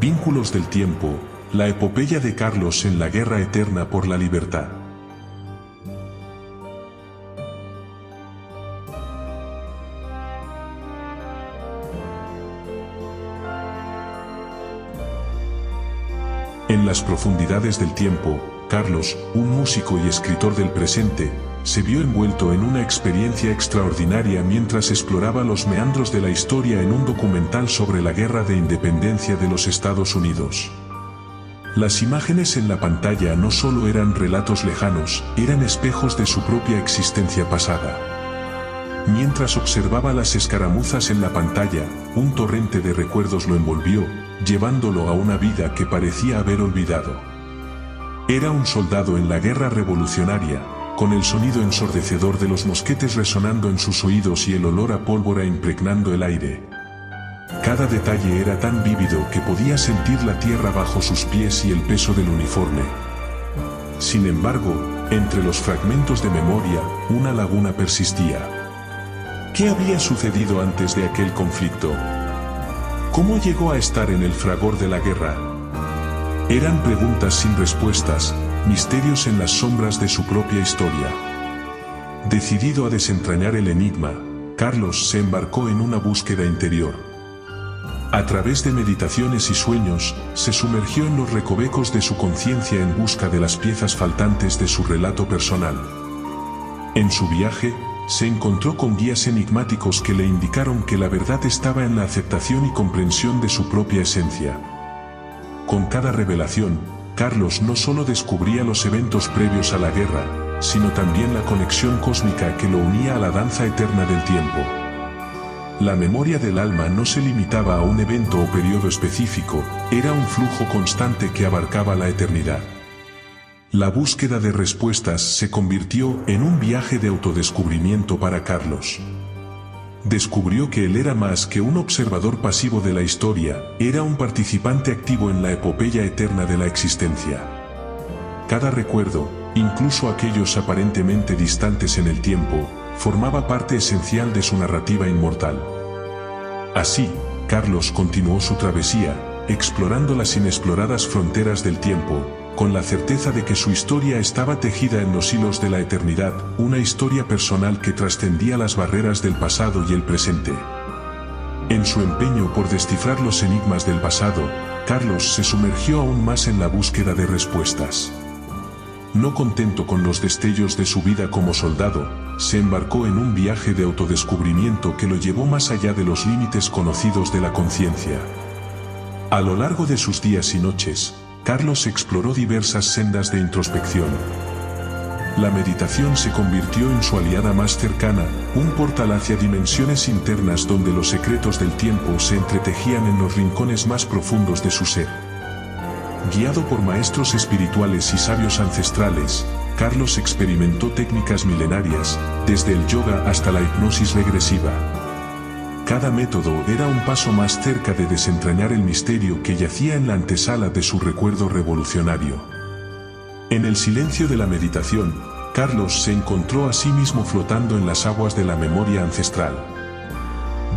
Vínculos del tiempo, la epopeya de Carlos en la guerra eterna por la libertad. En las profundidades del tiempo, Carlos, un músico y escritor del presente, se vio envuelto en una experiencia extraordinaria mientras exploraba los meandros de la historia en un documental sobre la Guerra de Independencia de los Estados Unidos. Las imágenes en la pantalla no solo eran relatos lejanos, eran espejos de su propia existencia pasada. Mientras observaba las escaramuzas en la pantalla, un torrente de recuerdos lo envolvió, llevándolo a una vida que parecía haber olvidado. Era un soldado en la guerra revolucionaria, con el sonido ensordecedor de los mosquetes resonando en sus oídos y el olor a pólvora impregnando el aire. Cada detalle era tan vívido que podía sentir la tierra bajo sus pies y el peso del uniforme. Sin embargo, entre los fragmentos de memoria, una laguna persistía. ¿Qué había sucedido antes de aquel conflicto? ¿Cómo llegó a estar en el fragor de la guerra? Eran preguntas sin respuestas, misterios en las sombras de su propia historia. Decidido a desentrañar el enigma, Carlos se embarcó en una búsqueda interior. A través de meditaciones y sueños, se sumergió en los recovecos de su conciencia en busca de las piezas faltantes de su relato personal. En su viaje, se encontró con guías enigmáticos que le indicaron que la verdad estaba en la aceptación y comprensión de su propia esencia. Con cada revelación, Carlos no solo descubría los eventos previos a la guerra, sino también la conexión cósmica que lo unía a la danza eterna del tiempo. La memoria del alma no se limitaba a un evento o periodo específico, era un flujo constante que abarcaba la eternidad. La búsqueda de respuestas se convirtió en un viaje de autodescubrimiento para Carlos. Descubrió que él era más que un observador pasivo de la historia, era un participante activo en la epopeya eterna de la existencia. Cada recuerdo, incluso aquellos aparentemente distantes en el tiempo, formaba parte esencial de su narrativa inmortal. Así, Carlos continuó su travesía, explorando las inexploradas fronteras del tiempo, con la certeza de que su historia estaba tejida en los hilos de la eternidad, una historia personal que trascendía las barreras del pasado y el presente. En su empeño por descifrar los enigmas del pasado, Carlos se sumergió aún más en la búsqueda de respuestas. No contento con los destellos de su vida como soldado, se embarcó en un viaje de autodescubrimiento que lo llevó más allá de los límites conocidos de la conciencia. A lo largo de sus días y noches, Carlos exploró diversas sendas de introspección. La meditación se convirtió en su aliada más cercana, un portal hacia dimensiones internas donde los secretos del tiempo se entretejían en los rincones más profundos de su ser. Guiado por maestros espirituales y sabios ancestrales, Carlos experimentó técnicas milenarias, desde el yoga hasta la hipnosis regresiva. Cada método era un paso más cerca de desentrañar el misterio que yacía en la antesala de su recuerdo revolucionario. En el silencio de la meditación, Carlos se encontró a sí mismo flotando en las aguas de la memoria ancestral.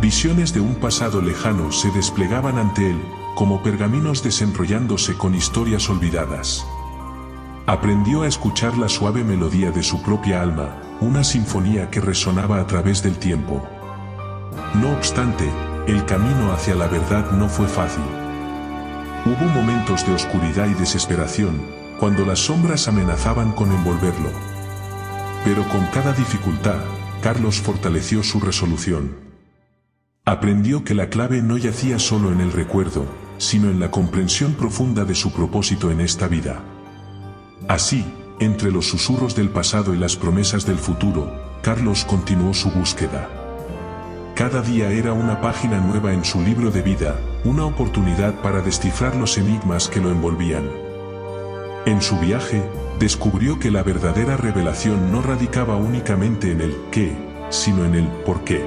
Visiones de un pasado lejano se desplegaban ante él, como pergaminos desenrollándose con historias olvidadas. Aprendió a escuchar la suave melodía de su propia alma, una sinfonía que resonaba a través del tiempo. No obstante, el camino hacia la verdad no fue fácil. Hubo momentos de oscuridad y desesperación, cuando las sombras amenazaban con envolverlo. Pero con cada dificultad, Carlos fortaleció su resolución. Aprendió que la clave no yacía solo en el recuerdo, sino en la comprensión profunda de su propósito en esta vida. Así, entre los susurros del pasado y las promesas del futuro, Carlos continuó su búsqueda. Cada día era una página nueva en su libro de vida, una oportunidad para descifrar los enigmas que lo envolvían. En su viaje, descubrió que la verdadera revelación no radicaba únicamente en el qué, sino en el por qué.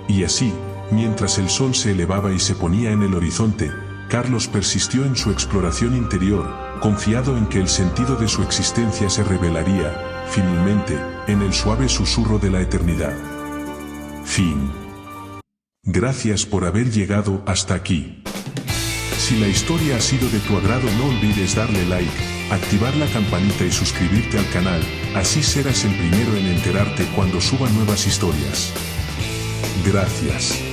Y así, mientras el sol se elevaba y se ponía en el horizonte, Carlos persistió en su exploración interior, confiado en que el sentido de su existencia se revelaría, finalmente, en el suave susurro de la eternidad. Fin. Gracias por haber llegado hasta aquí. Si la historia ha sido de tu agrado, no olvides darle like, activar la campanita y suscribirte al canal, así serás el primero en enterarte cuando suba nuevas historias. Gracias.